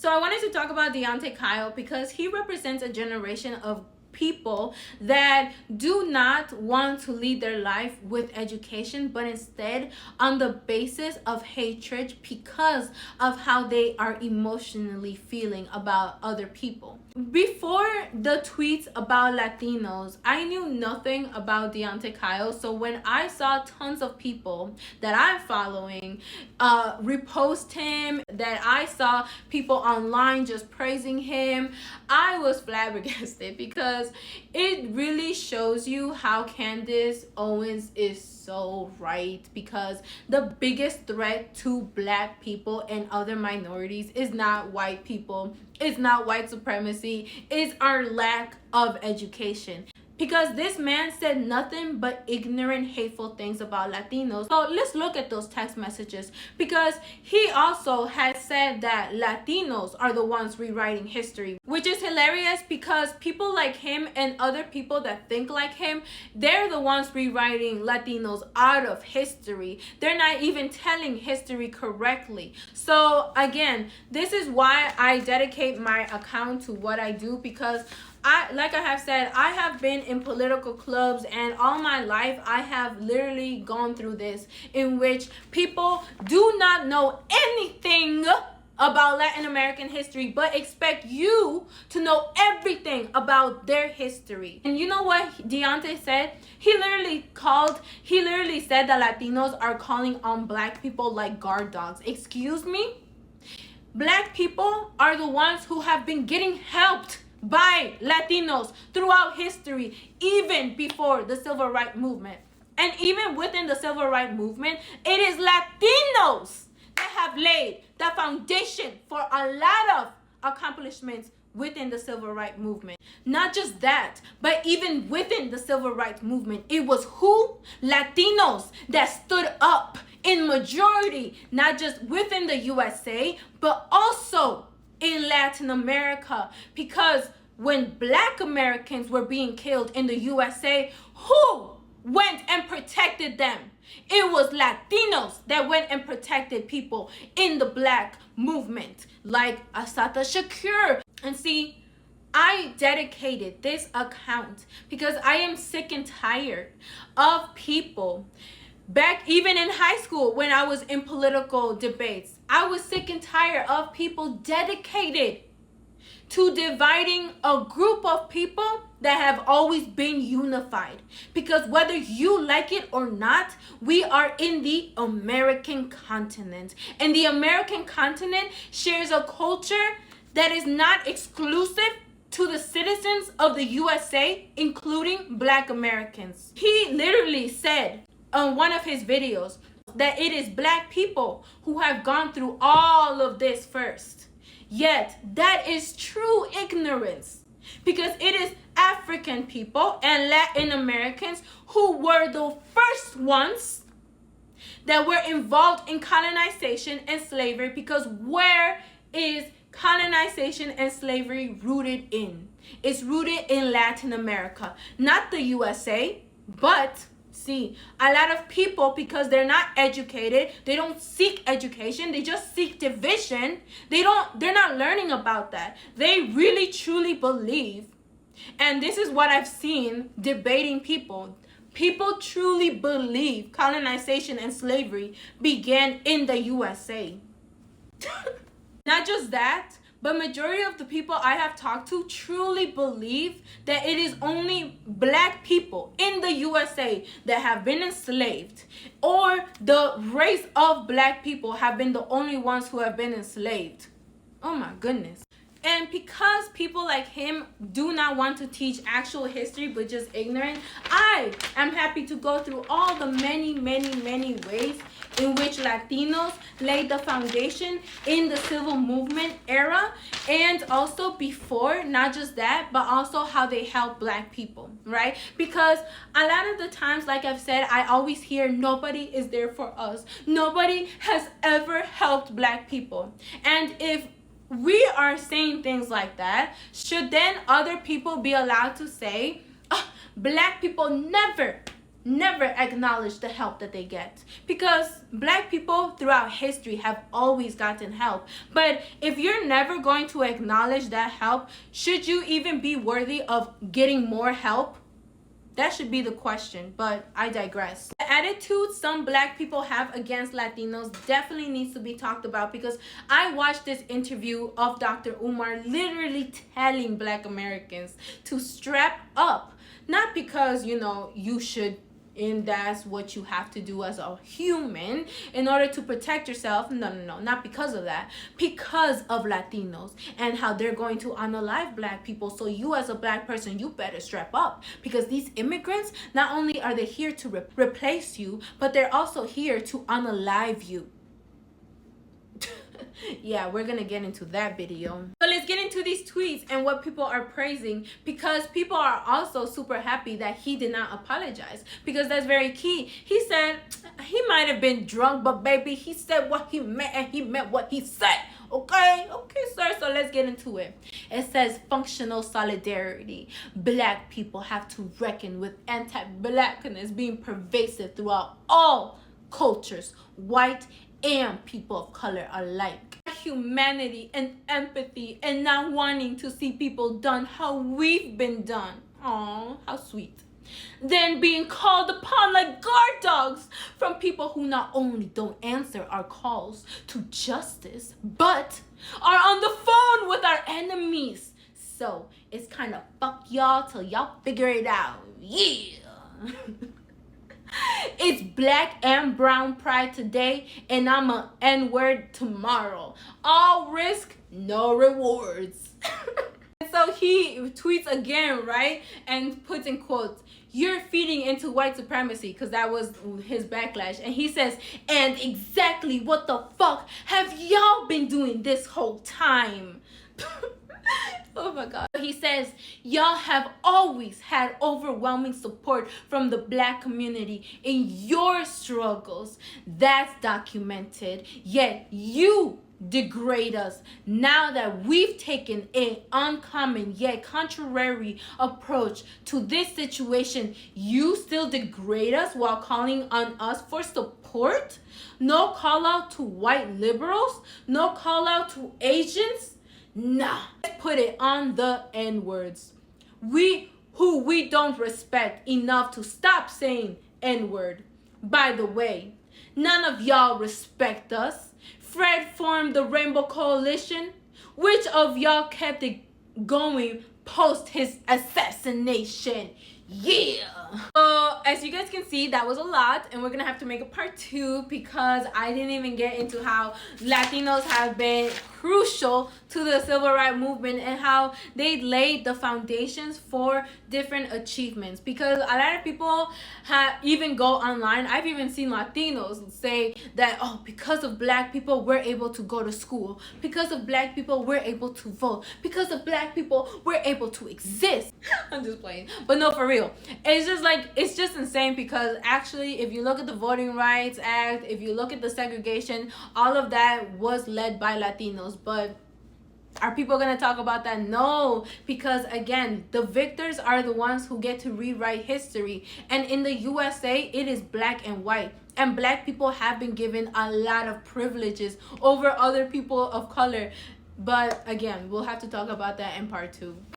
So I wanted to talk about Deante because he represents a generation of people that do not want to lead their life with education, but instead on the basis of hatred because of how they are emotionally feeling about other people. Before the tweets about Latinos, I knew nothing about Deante, so when I saw tons of people that I'm following repost him, that I saw people online just praising him, I was flabbergasted because it really shows you how Candace Owens is so right, because the biggest threat to Black people and other minorities is not white people, it's not white supremacy, it's our lack of education. Because this man said nothing but ignorant, hateful things about Latinos. So let's look at those text messages, because he also has said that Latinos are the ones rewriting history, which is hilarious because people like him and other people that think like him, they're the ones rewriting Latinos out of history. They're not even telling history correctly. So again, this is why I dedicate my account to what I do, because like I have said, I have been in political clubs, and all my life I have literally gone through this, in which people do not know anything about Latin American history but expect you to know everything about their history. And you know what Deante said? He literally said that Latinos are calling on Black people like guard dogs. Excuse me? Black people are the ones who have been getting helped by Latinos throughout history, even before the civil rights movement. And even within the civil rights movement, it is Latinos that have laid the foundation for a lot of accomplishments within the civil rights movement. Not just that, but even within the civil rights movement, it was who? Latinos that stood up in majority, not just within the USA, but also in Latin America. Because when Black Americans were being killed in the USA, who went and protected them? It was Latinos that went and protected people in the Black movement, like Assata Shakur. And see, I dedicated this account because I am sick and tired of people. Back even in high school, when I was in political debates, I was sick and tired of people dedicated to dividing a group of people that have always been unified. Because whether you like it or not, we are in the American continent. And the American continent shares a culture that is not exclusive to the citizens of the USA, including Black Americans. He literally said on one of his videos that it is Black people who have gone through all of this first. Yet that is true ignorance, because it is African people and Latin Americans who were the first ones that were involved in colonization and slavery. Because where is colonization and slavery rooted in? It's rooted in Latin America, not the USA. But see, a lot of people, because they're not educated, they don't seek education, they just seek division. They're not learning about that. They really truly believe, and this is what I've seen debating people truly believe colonization and slavery began in the USA. Not just that, but majority of the people I have talked to truly believe that it is only Black people in the USA that have been enslaved, or the race of Black people have been the only ones who have been enslaved. Oh my goodness. And because people like him do not want to teach actual history but just ignorant, I am happy to go through all the many ways in which Latinos laid the foundation in the civil movement era, and also before. Not just that, but also how they helped Black people, right? Because a lot of the times, like I've said, I always hear nobody is there for us. Nobody has ever helped Black people. And if we are saying things like that, should then other people be allowed to say, oh, Black people never never acknowledge the help that they get, because black people throughout history have always gotten help. But if you're never going to acknowledge that help, should you even be worthy of getting more help? That should be the question, but I digress. The attitude some black people have against Latinos definitely needs to be talked about, because I watched this interview of Dr. Umar literally telling black Americans to strap up. Not because, you should, and that's what you have to do as a human in order to protect yourself. No, not because of that. Because of Latinos and how they're going to unalive black people. So you as a black person, you better strap up, because these immigrants, not only are they here to replace you, but they're also here to unalive you. Yeah, we're gonna get into that video. But let's get into these tweets and what people are praising, because people are also super happy that he did not apologize, because that's very key. He said he might have been drunk, but baby, he said what he meant, and he meant what he said. Okay, sir, so let's get into it. It says functional solidarity. Black people have to reckon with anti-blackness being pervasive throughout all cultures, white and people of color alike. Humanity and empathy, and not wanting to see people done how we've been done. Aw, how sweet. Then being called upon like guard dogs from people who not only don't answer our calls to justice, but are on the phone with our enemies. So it's kind of fuck y'all till y'all figure it out. Yeah. It's black and brown pride today, and I'm a N-word tomorrow. All risk, no rewards. So he tweets again, right? And puts in quotes, "You're feeding into white supremacy," because that was his backlash. And he says, "And exactly what the fuck have y'all been doing this whole time?" Oh my God. He says, "Y'all have always had overwhelming support from the black community in your struggles. That's documented. Yet you degrade us. Now that we've taken an uncommon yet contrary approach to this situation, you still degrade us while calling on us for support? No call out to white liberals? No call out to Asians? Nah." Let's put it on the N-words. Who we don't respect enough to stop saying N-word. By the way, none of y'all respect us. Fred formed the Rainbow Coalition. Which of y'all kept it going post his assassination? Yeah. So as you guys can see, that was a lot, and we're gonna have to make a part 2, because I didn't even get into how Latinos have been crucial to the civil rights movement and how they laid the foundations for different achievements. Because a lot of people even go online. I've even seen Latinos say that, oh, because of black people we're able to go to school, because of black people we're able to vote, because of black people we're able to exist. I'm just playing, but no, for real. It's just insane, because actually if you look at the Voting Rights Act, if you look at the segregation, all of that was led by Latinos. But are people going to talk about that? No, because again, the victors are the ones who get to rewrite history. And in the USA, it is black and white. And black people have been given a lot of privileges over other people of color. But again, we'll have to talk about that in part 2.